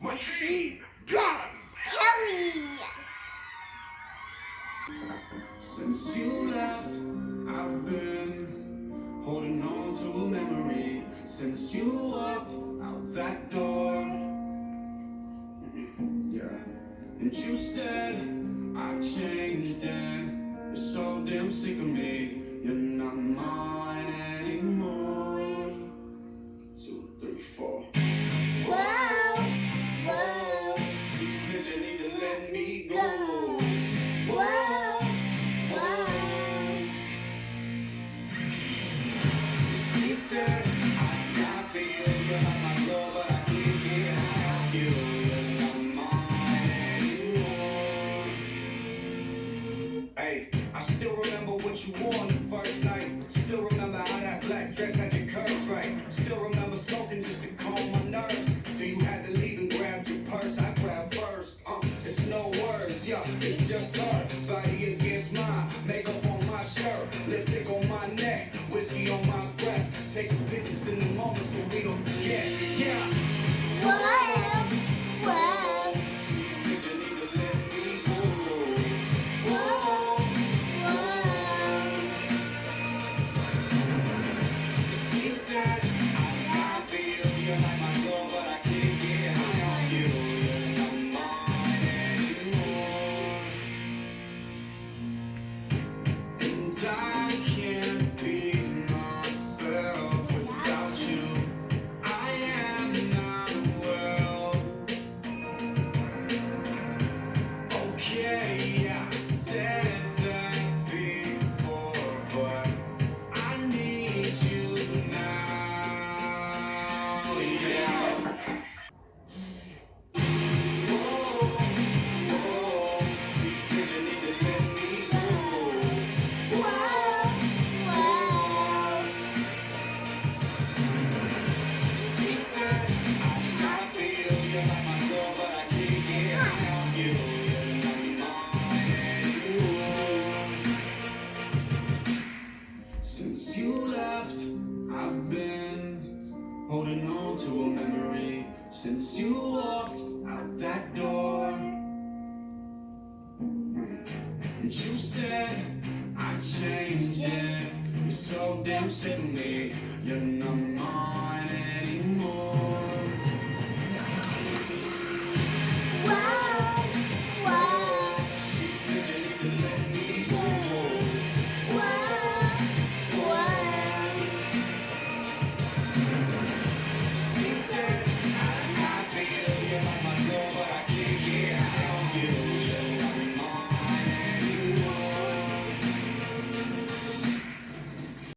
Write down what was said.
Machine Gun Kelly. Since you left, I've been holding on to a memory. Since you walked out that door, yeah. And you said I changed and you're so damn sick of me. You're not mine anymore. 2, 3, 4. Whoa, Whoa, she said you need to let me go. whoa, whoa. She said, I feel you like my girl, but I can't get high off you. You're not mine anymore. Hey, I still remember what you wore on the first night. Still remember how that black dress had your curves right. Still remember smoking just to calm my nerves. Till you had to leave and grab your purse. I grabbed first. It's no words, yeah, it's just her. Body against mine, makeup on my shirt, lipstick on my neck, whiskey on my breath. Taking pictures in the moment so we don't forget. Yeah. Whoa, whoa, She said you need to let me go. whoa, whoa. She said, I feel you like my girl, but I can't get high off you. You're not mine anymore. And I can't be myself without you. I am not well. Okay, I said that before, but I need you now. Yeah. Whoa, whoa. She said you need to let me go. She said, I feel you like my girl, but I can't get high off you. You're not mine anymore. Since you left, I've been holding on to a memory. Since you walked out that door, and you said I changed it. You're so damn sick of me. You're not